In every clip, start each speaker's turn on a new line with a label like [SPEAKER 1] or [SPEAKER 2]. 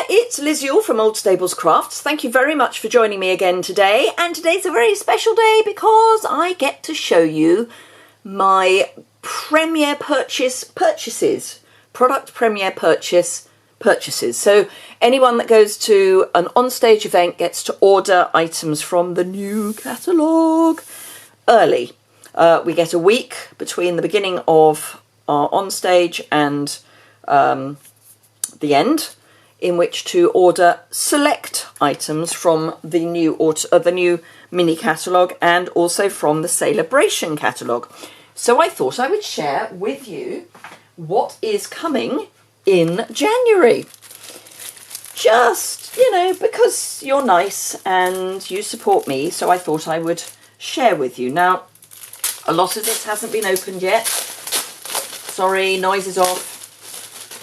[SPEAKER 1] it's Liz Yuille from Old Stables Crafts. Thank you very much for joining me again today, and today's a very special day because I get to show you my premiere purchases, product premiere purchases. So anyone that goes to an onstage event gets to order items from the new catalogue early. We get a week between the beginning of our onstage and the end, in which to order select items from the new mini catalogue and also from the Sale-a-bration catalogue. So I thought I would share with you what is coming in January. Just, you know, because you're nice and you support me, so I thought I would share with you. Now, a lot of this hasn't been opened yet. Sorry, noise is off.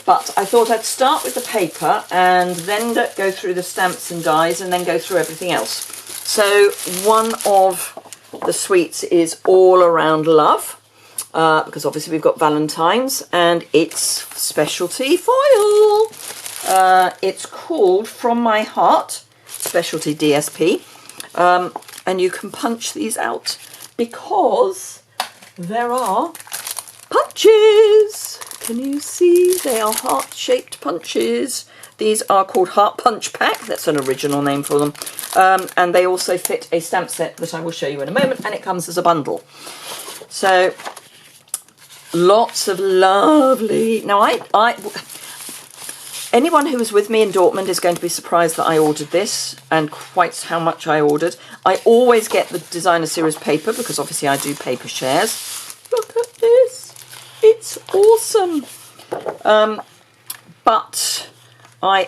[SPEAKER 1] But I thought I'd start with the paper and then go through the stamps and dies and then go through everything else. So one of the sweets is All Around Love, because obviously we've got Valentine's, and it's specialty foil. It's called From My Heart, specialty DSP. And you can punch these out because there are punches. Can you see? They are heart-shaped punches. These are called Heart Punch Pack. That's an original name for them. And they also fit a stamp set that I will show you in a moment, and it comes as a bundle. So, lots of lovely... Now, anyone who was with me in Dortmund is going to be surprised that I ordered this and quite how much I ordered. I always get the designer series paper because obviously I do paper shares. Look at this. It's awesome. But I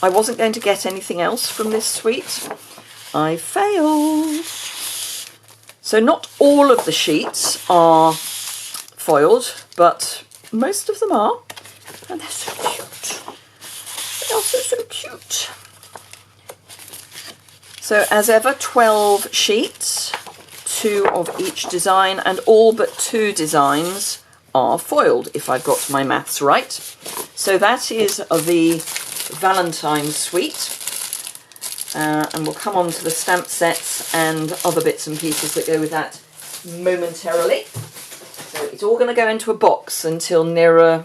[SPEAKER 1] wasn't going to get anything else from this suite. I failed. So not all of the sheets are foiled, but most of them are. And they're so cute. They are so cute. So as ever, 12 sheets. 2 of each design, and all but 2 designs are foiled, if I've got my maths right. So that is the Valentine's suite, and we'll come on to the stamp sets and other bits and pieces that go with that momentarily. So it's all going to go into a box until nearer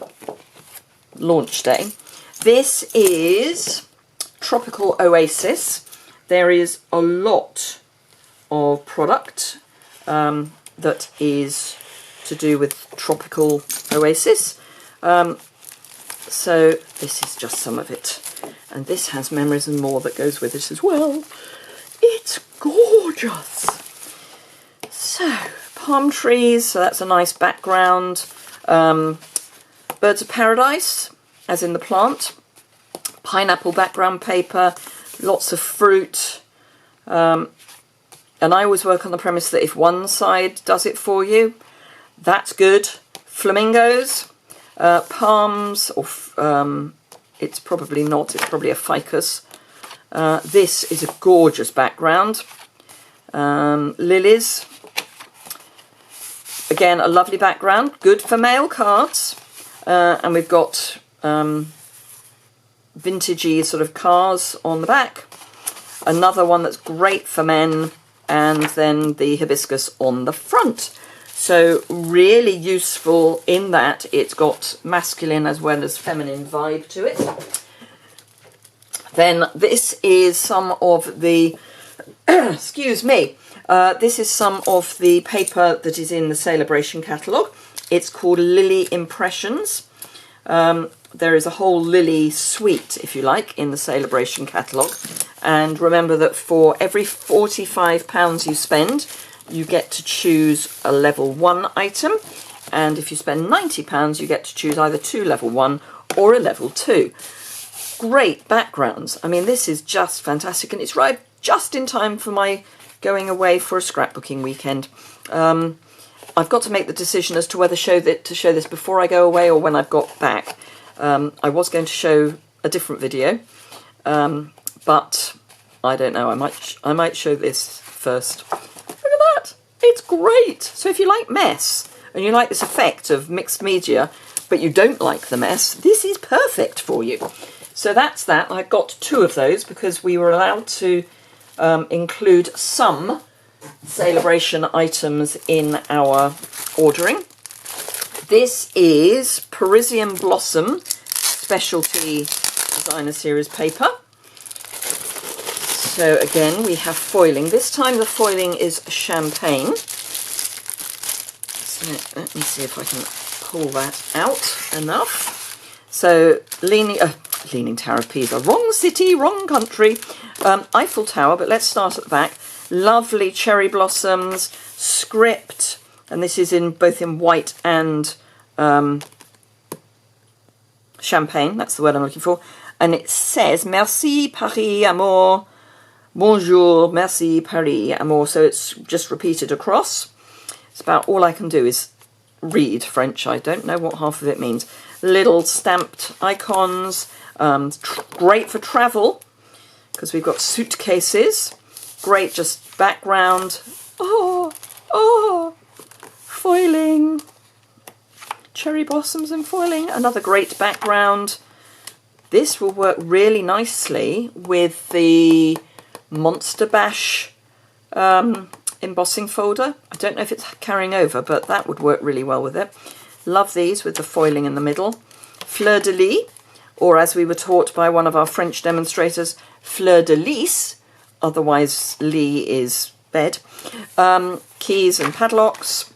[SPEAKER 1] launch day. This is Tropical Oasis. There is a lot of product that is to do with Tropical Oasis. So this is just some of it. And this has Memories and More that goes with it as well. It's gorgeous. So, palm trees, so that's a nice background. Birds of Paradise, as in the plant. Pineapple background paper, lots of fruit. And I always work on the premise that if one side does it for you, that's good. Flamingos, palms, or it's probably not, it's probably a ficus. This is a gorgeous background. Lilies, again a lovely background, good for mail cards. And we've got vintagey sort of cars on the back. Another one that's great for men, and then the hibiscus on the front. So really useful in that it's got masculine as well as feminine vibe to it. Then this is some of the, excuse me, this is some of the paper that is in the Sale-a-bration catalogue. It's called Lily Impressions. There is a whole Lily suite, if you like, in the Sale-a-bration catalogue. And remember that for every £45 you spend, you get to choose a level 1 item. And if you spend £90, you get to choose either 2 level 1 or a level 2. Great backgrounds. I mean, this is just fantastic. And it's right just in time for my going away for a scrapbooking weekend. I've got to make the decision as to whether to show this before I go away or when I've got back. I was going to show a different video, but I don't know. I might show this first. Look at that! It's great. So if you like mess and you like this effect of mixed media, but you don't like the mess, this is perfect for you. So that's that. I got 2 of those because we were allowed to include some Sale-a-bration items in our ordering. This is Parisian Blossom Specialty Designer Series paper. So again, we have foiling. This time the foiling is champagne. So let me see if I can pull that out enough. So Leaning Tower of Pisa, wrong city, wrong country. Eiffel Tower, but let's start at the back. Lovely cherry blossoms, script, and this is both in white and champagne. That's the word I'm looking for. And it says Merci Paris Amour. Bonjour, merci Paris Amour. So it's just repeated across. It's about all I can do is read French. I don't know what half of it means. Little stamped icons. Great for travel because we've got suitcases. Great just background. Oh, foiling. Cherry blossoms and foiling. Another great background. This will work really nicely with the Monster Bash embossing folder. I don't know if it's carrying over, but that would work really well with it. Love these with the foiling in the middle. Fleur de lis, or as we were taught by one of our French demonstrators, fleur de lis, otherwise lis is bed. Keys and padlocks.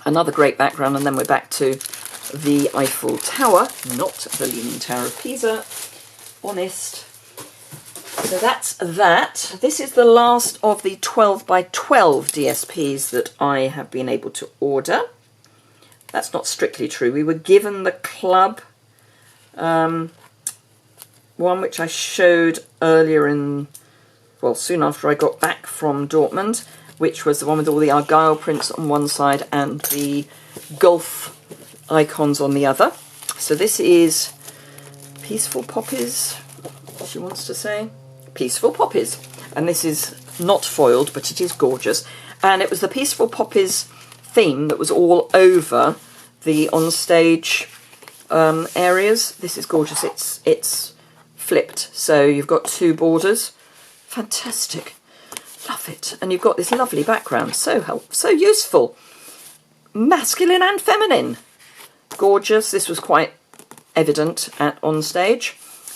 [SPEAKER 1] Another great background, and then we're back to the Eiffel Tower, not the Leaning Tower of Pisa. Honest. So that's that. This is the last of the 12 by 12 DSPs that I have been able to order. That's not strictly true. We were given the club one, which I showed earlier soon after I got back from Dortmund, which was the one with all the Argyle prints on one side and the Gulf icons on the other. So this is Peaceful Poppies, she wants to say. Peaceful Poppies. And this is not foiled, but it is gorgeous. And it was the Peaceful Poppies theme that was all over the onstage areas. This is gorgeous. It's flipped, so you've got 2 borders. Fantastic. Love it. And you've got this lovely background. So useful. Masculine and feminine. Gorgeous. This was quite evident at onstage.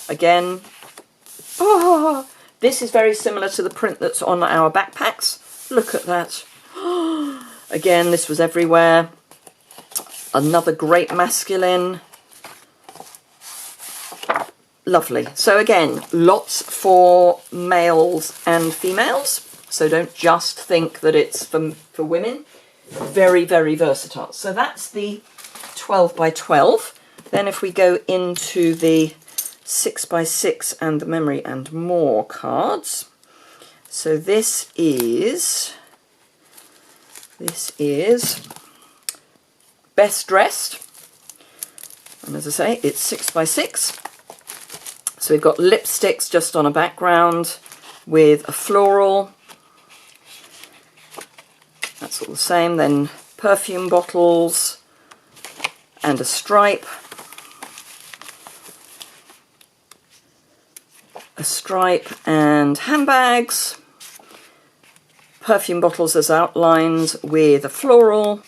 [SPEAKER 1] Again, this is very similar to the print that's on our backpacks. Look at that. Again, this was everywhere. Another great masculine. Lovely. So again, lots for males and females. So don't just think that it's for women. Very, very versatile. So that's the 12 by 12. Then if we go into the 6 by 6 and the Memory and More cards. So this is Best Dressed. And as I say, it's 6 by 6. So we've got lipsticks just on a background with a floral. That's all the same. Then perfume bottles and a stripe. A stripe and handbags. Perfume bottles as outlined with a floral,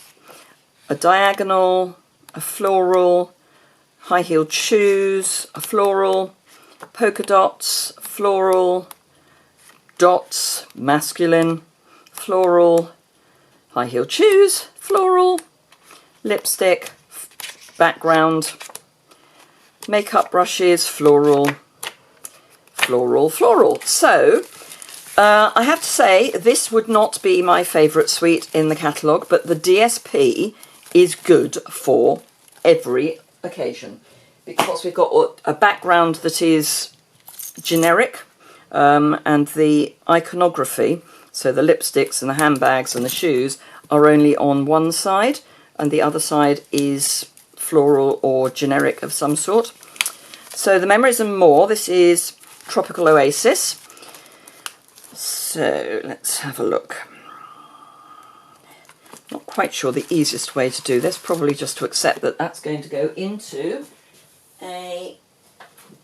[SPEAKER 1] a diagonal, a floral, high-heeled shoes, a floral, polka dots, floral, dots, masculine, floral, high-heeled shoes, floral, lipstick, background, makeup brushes, floral, floral, floral. So, I have to say, this would not be my favourite suite in the catalogue, but the DSP is good for every occasion because we've got a background that is generic and the iconography, so the lipsticks and the handbags and the shoes are only on one side and the other side is floral or generic of some sort. So the Memories and More, this is Tropical Oasis. So let's have a look. Not quite sure the easiest way to do this, probably just to accept that that's going to go into a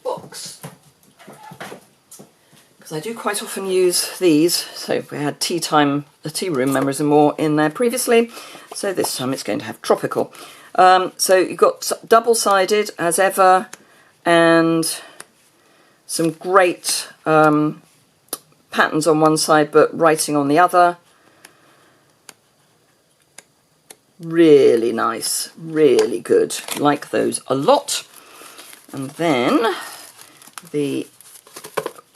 [SPEAKER 1] box, because I do quite often use these. So we had tea time, the tea room memories and more in there previously, so this time it's going to have tropical. So you've got double-sided as ever, and some great patterns on one side but writing on the other. Really nice, really good, like those a lot. And then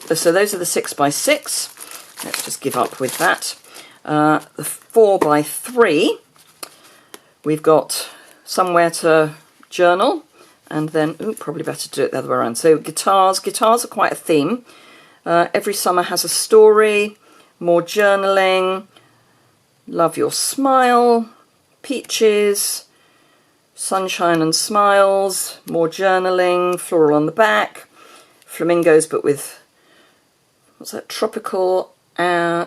[SPEAKER 1] so those are the 6x6. Let's just give up with that. The 4x3, we've got somewhere to journal, and then probably better to do it the other way around. So guitars are quite a theme. Every summer has a story, more journaling, love your smile, peaches, sunshine and smiles, more journaling, floral on the back, flamingos but with, what's that, tropical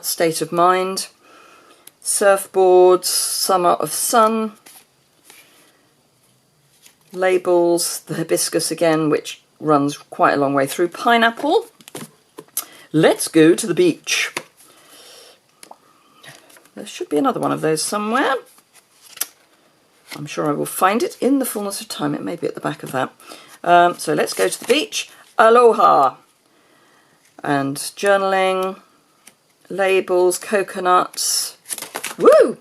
[SPEAKER 1] state of mind, surfboards, summer of sun, labels, the hibiscus again, which runs quite a long way through, pineapple. Let's go to the beach. There should be another one of those somewhere. I'm sure I will find it in the fullness of time. It may be at the back of that. So let's go to the beach. Aloha. And journaling, labels, coconuts. Woo!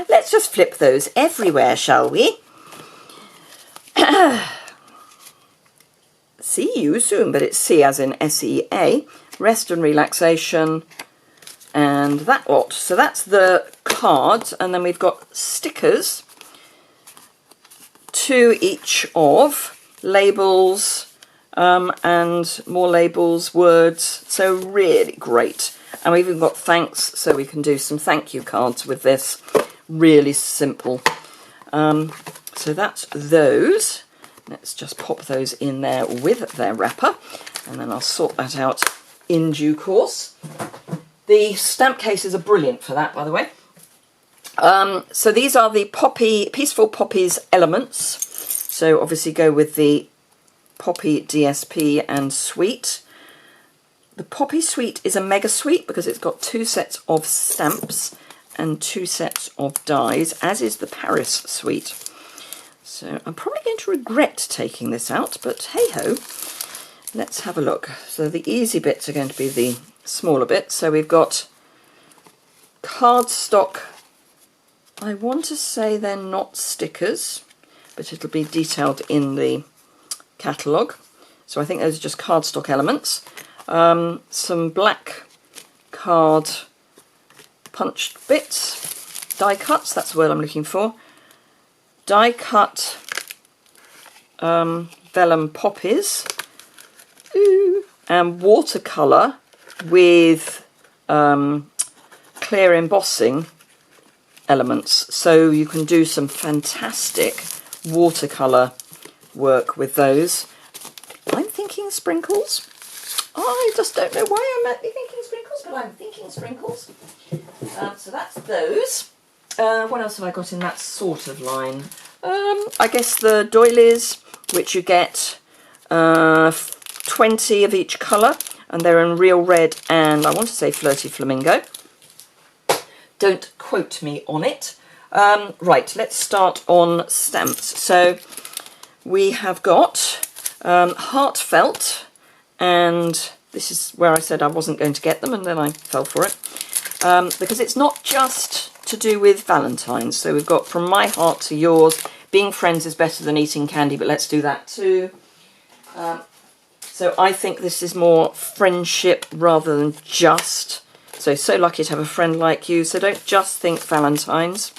[SPEAKER 1] Let's just flip those everywhere, shall we? See you soon, but it's C as in S-E-A. Rest and relaxation. And that lot. So that's the cards, and then we've got stickers, 2 each of, labels, and more labels, words. So really great. And we've even got thanks, so we can do some thank you cards with this. Really simple. So that's those. Let's just pop those in there with their wrapper, and then I'll sort that out in due course. The stamp cases are brilliant for that, by the way. So these are the Peaceful Poppies elements. So obviously go with the Poppy DSP and Sweet. The Poppy Sweet is a mega sweet because it's got 2 sets of stamps and 2 sets of dies, as is the Paris Sweet. So I'm probably going to regret taking this out, but hey-ho. Let's have a look. So the easy bits are going to be the smaller bits. So we've got cardstock. I want to say they're not stickers, but it'll be detailed in the catalogue. So I think those are just cardstock elements. Some black card punched bits, die cuts, that's the word I'm looking for. Die cut vellum poppies. Ooh. And watercolour with clear embossing elements. So you can do some fantastic watercolour work with those. I'm thinking sprinkles. I just don't know why I might be thinking sprinkles, but I'm thinking sprinkles. So that's those. What else have I got in that sort of line? I guess the doilies, which you get 20 of each colour, and they're in real red and I want to say flirty flamingo. Don't quote me on it. Right, let's start on stamps. So we have got heartfelt, and this is where I said I wasn't going to get them and then I fell for it, because it's not just to do with Valentine's. So we've got from my heart to yours, being friends is better than eating candy, but let's do that too. So I think this is more friendship rather than just. So lucky to have a friend like you. So don't just think Valentine's.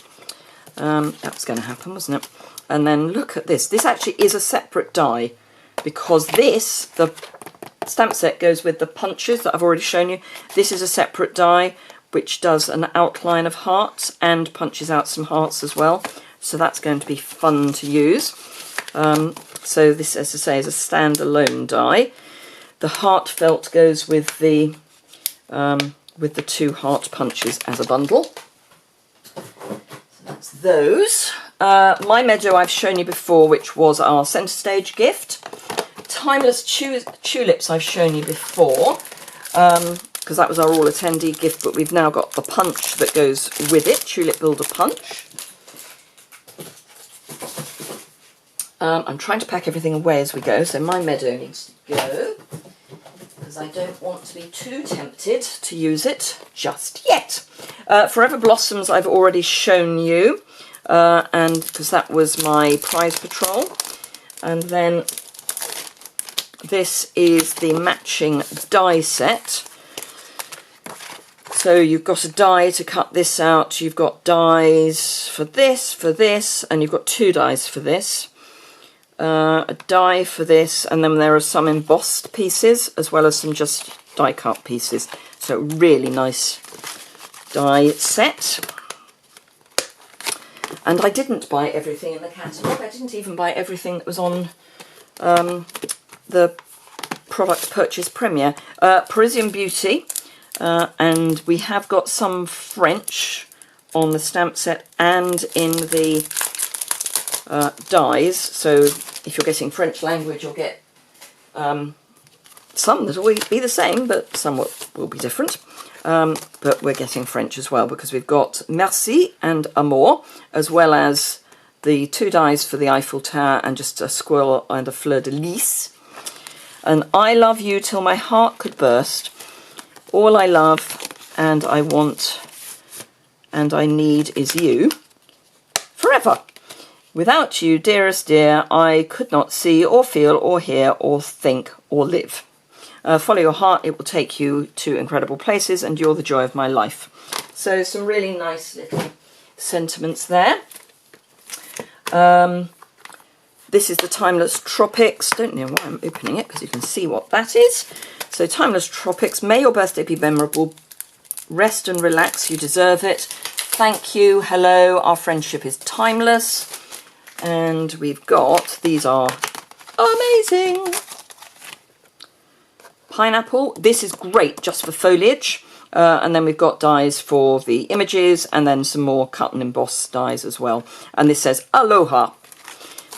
[SPEAKER 1] That was going to happen, wasn't it? And then look at this. This actually is a separate die, because this, the stamp set goes with the punches that I've already shown you. This is a separate die which does an outline of hearts and punches out some hearts as well. So that's going to be fun to use. So this, as I say, is a standalone die. The heartfelt goes with the 2 heart punches as a bundle. So that's those. My Meadow I've shown you before, which was our centre stage gift. Timeless tulips I've shown you before, because that was our all attendee gift, but we've now got the punch that goes with it, Tulip Builder Punch. I'm trying to pack everything away as we go, so my meadow needs to go, because I don't want to be too tempted to use it just yet. Forever Blossoms I've already shown you, and because that was my prize patrol. And then this is the matching die set. So you've got a die to cut this out, you've got dies for this, and you've got 2 dies for this. A die for this, and then there are some embossed pieces as well as some just die cut pieces. So really nice die set. And I didn't buy everything in the catalogue. I didn't even buy everything that was on the product purchase premiere. Parisian Beauty, and we have got some French on the stamp set and in the dies. So if you're getting French language, you'll get some that will be the same, but some will be different. But we're getting French as well, because we've got Merci and Amour, as well as the 2 dies for the Eiffel Tower and just a squirrel and a fleur de lis. And I love you till my heart could burst. All I love and I want and I need is you forever. Without you, dearest dear, I could not see or feel or hear or think or live. Follow your heart, it will take you to incredible places, and you're the joy of my life. So some really nice little sentiments there. This is the Timeless Tropics. Don't know why I'm opening it, because you can see what that is. So Timeless Tropics, may your birthday be memorable. Rest and relax, you deserve it. Thank you, hello, our friendship is timeless. And we've got, these are amazing. Pineapple, this is great just for foliage. And then we've got dies for the images, and then some more cut and emboss dies as well. And this says Aloha.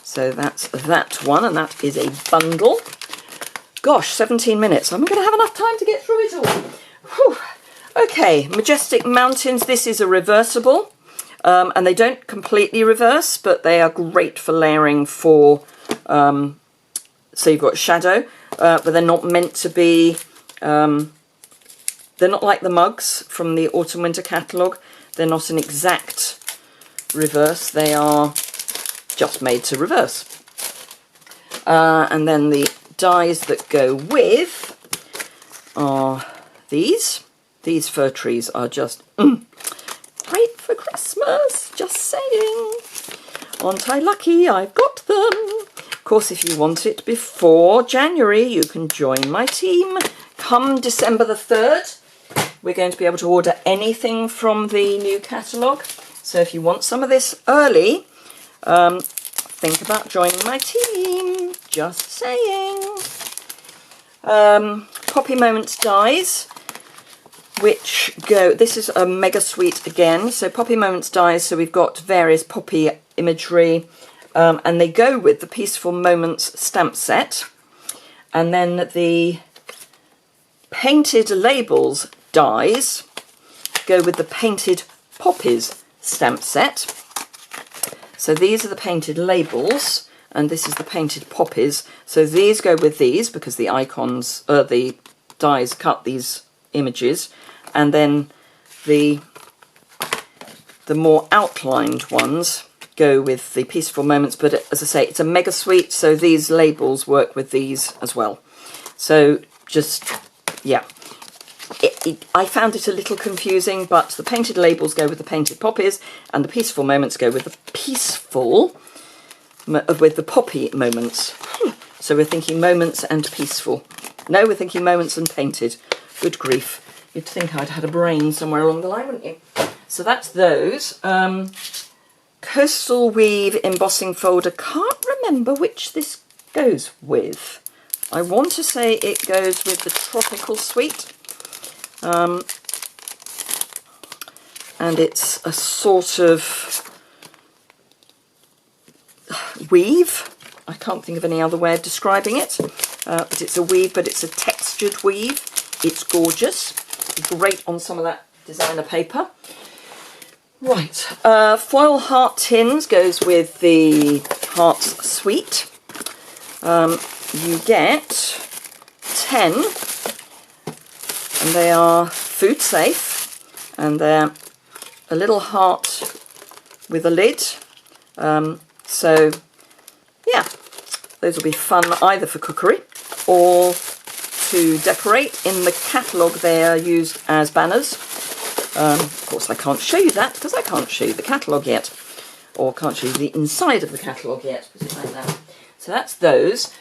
[SPEAKER 1] So that's that one, and that is a bundle. Gosh, 17 minutes. I'm going to have enough time to get through it all. Whew. Okay, Majestic Mountains. This is a reversible. And they don't completely reverse, but they are great for layering for, so you've got shadow, but they're not meant to be, they're not like the mugs from the Autumn Winter catalogue. They're not an exact reverse, they are just made to reverse. And then the dies that go with are these. These fir trees are just great for Christmas, just saying. Aren't I lucky I've got them? Of course, if you want it before January, you can join my team. Come December the 3rd, we're going to be able to order anything from the new catalogue. So if you want some of this early, think about joining my team. Just saying. Poppy Moments dies, which go, this is a mega sweet again. So Poppy Moments dies, so we've got various poppy imagery, and they go with the Peaceful Moments stamp set. And then the Painted Labels dies go with the Painted Poppies stamp set. So these are the Painted Labels, and this is the Painted Poppies. So these go with these, because the icons, the dies cut these images. And then the more outlined ones go with the Peaceful Moments, but as I say, it's a mega sweet, so these labels work with these as well. So just, yeah, I found it a little confusing, but the Painted Labels go with the Painted Poppies, and the Peaceful Moments go with the Poppy Moments. So we're thinking moments and peaceful. No, we're thinking moments and painted. Good grief. You'd think I'd had a brain somewhere along the line, wouldn't you? So that's those. Coastal Weave embossing folder. Can't remember which this goes with. I want to say it goes with the Tropical Suite. And it's a sort of weave. I can't think of any other way of describing it. but it's a weave, but it's a textured weave. It's gorgeous, great on some of that designer paper. Right, foil heart tins goes with the Hearts Suite. You get 10, and they are food safe, and they're a little heart with a lid. So yeah, those will be fun either for cookery or to decorate. In the catalogue they are used as banners. Of course I can't show you that because I can't show you the catalogue yet, or can't show you the inside of the catalogue yet, put it like that. So that's those.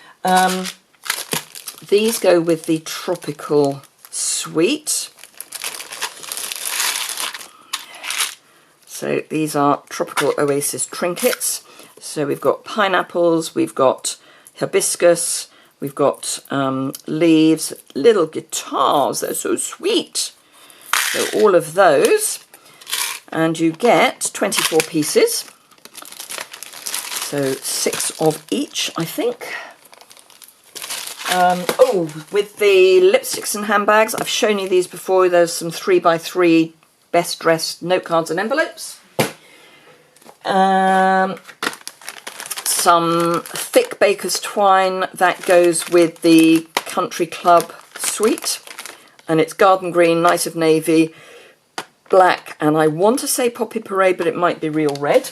[SPEAKER 1] These go with the Tropical Suite. So these are Tropical Oasis trinkets. So we've got pineapples, we've got hibiscus, we've got leaves, little guitars, they're so sweet. So all of those, and you get 24 pieces. So 6 of each, I think. Oh, with the lipsticks and handbags, I've shown you these before. There's some 3x3 best dressed note cards and envelopes. Some thick baker's twine that goes with the Country Club Suite, and it's garden green, nice of navy, black, and I want to say Poppy Parade, but it might be real red.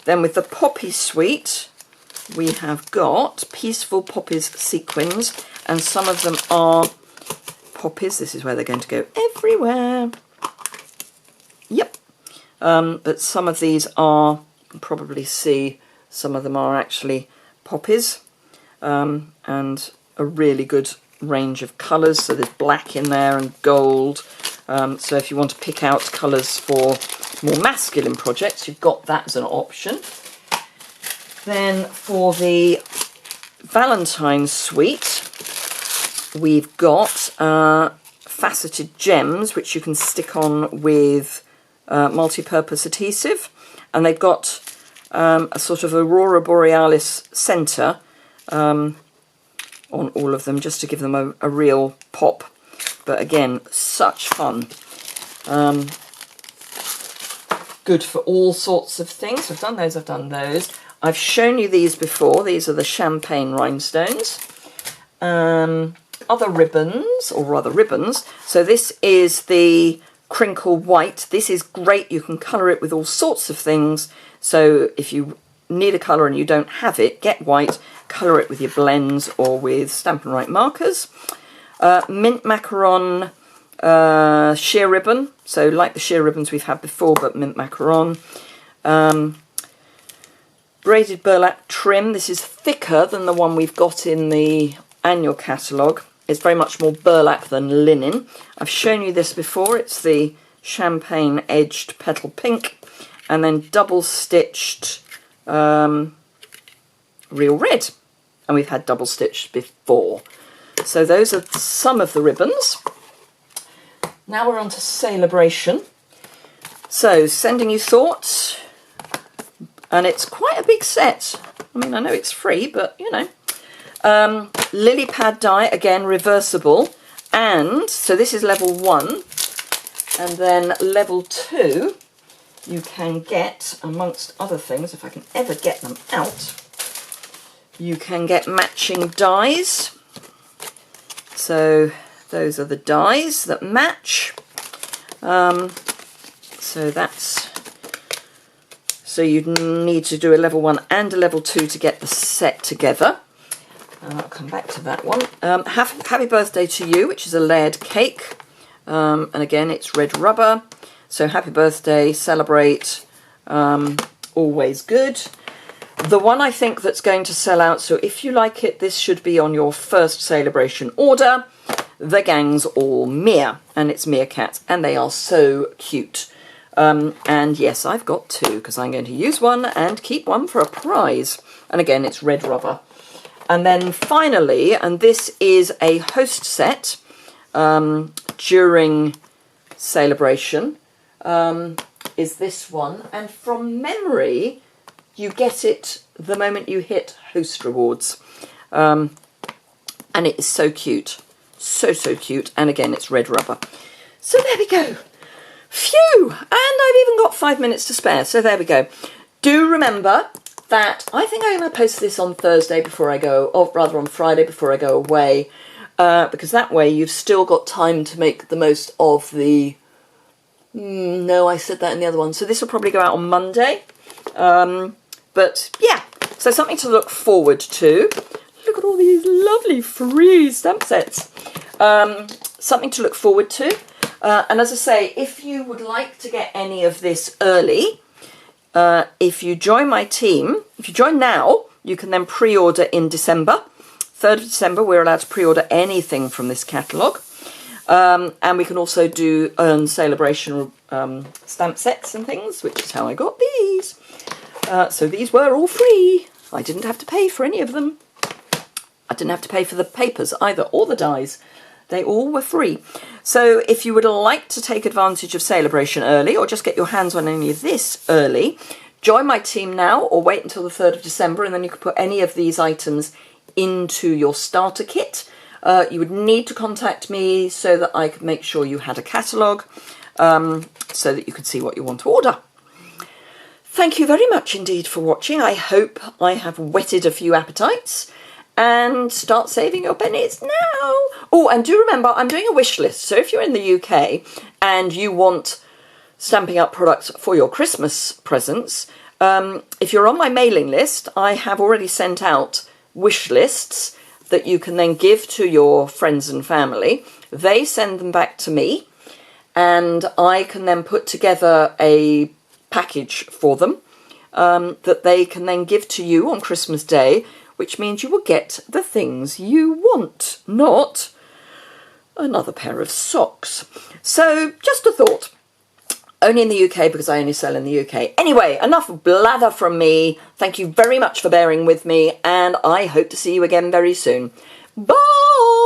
[SPEAKER 1] Then with the Poppy Suite, we have got Peaceful Poppies sequins, and some of them are poppies. This is where they're going to go everywhere. Yep. But some of these are, you can probably see, some of them are actually poppies, and a really good range of colours. So there's black in there and gold. So if you want to pick out colours for more masculine projects, you've got that as an option. Then for the Valentine's Suite, we've got faceted gems, which you can stick on with multi-purpose adhesive, and they've got a sort of Aurora Borealis centre on all of them, just to give them a real pop. But again, such fun. Good for all sorts of things. I've done those, I've done those. I've shown you these before. These are the champagne rhinestones. Other ribbons, or rather ribbons. So this is the crinkle white. This is great. You can colour it with all sorts of things. So if you need a colour and you don't have it, get white, colour it with your blends or with Stampin' Write markers. Mint macaron sheer ribbon. So like the sheer ribbons we've had before, but mint macaron. Braided burlap trim. This is thicker than the one we've got in the annual catalogue. It's very much more burlap than linen. I've shown you this before. It's the champagne edged petal pink, and then double stitched real red. And we've had double stitched before. So those are some of the ribbons. Now we're on to Sale-a-bration. So sending you thoughts. And it's quite a big set. I mean, I know it's free, but you know. Lily pad die, again, reversible. And so this is level 1. And then level 2, you can get, amongst other things, if I can ever get them out, you can get matching dies. So those are the dies that match. So that's... So you'd need to do a level 1 and a level 2 to get the set together. I'll come back to that one. Happy Birthday to You, which is a layered cake. And again, it's red rubber. So happy birthday, celebrate, always good. The one I think that's going to sell out, so if you like it, this should be on your first Sale-a-bration order. The Gang's All Mere, and it's meerkats, and they are so cute. And yes, I've got 2 because I'm going to use one and keep one for a prize. And again, it's red rubber. And then finally, and this is a host set during Sale-a-bration, is this one. And from memory, you get it the moment you hit host rewards. And it is so cute. So, so cute. And again, it's red rubber. So there we go. Phew! And I've even got 5 minutes to spare. So there we go. Do remember that I think I'm going to post this on Thursday before I go, or rather on Friday before I go away. Because that way you've still got time to make the most of the... no, I said that in the other one. So this will probably go out on Monday. But yeah, so something to look forward to. Look at all these lovely free stamp sets. Something to look forward to. And as I say, if you would like to get any of this early, if you join my team, if you join now, you can then pre-order in December. 3rd of December, we're allowed to pre-order anything from this catalogue. And we can also do Sale-a-bration stamp sets and things, which is how I got these. So these were all free. I didn't have to pay for any of them. I didn't have to pay for the papers either, or the dies. They all were free. So if you would like to take advantage of Sale-a-bration early, or just get your hands on any of this early, join my team now, or wait until the 3rd of December, and then you can put any of these items into your starter kit. You would need to contact me so that I could make sure you had a catalogue, so that you could see what you want to order. Thank you very much indeed for watching. I hope I have whetted a few appetites. And start saving your pennies now. Oh, and do remember, I'm doing a wish list. So if you're in the UK and you want Stampin' Up products for your Christmas presents, if you're on my mailing list, I have already sent out wish lists that you can then give to your friends and family. They send them back to me, and I can then put together a package for them that they can then give to you on Christmas Day, which means you will get the things you want, not another pair of socks. So just a thought. Only in the UK, because I only sell in the UK. Anyway, enough blather from me. Thank you very much for bearing with me, and I hope to see you again very soon. Bye!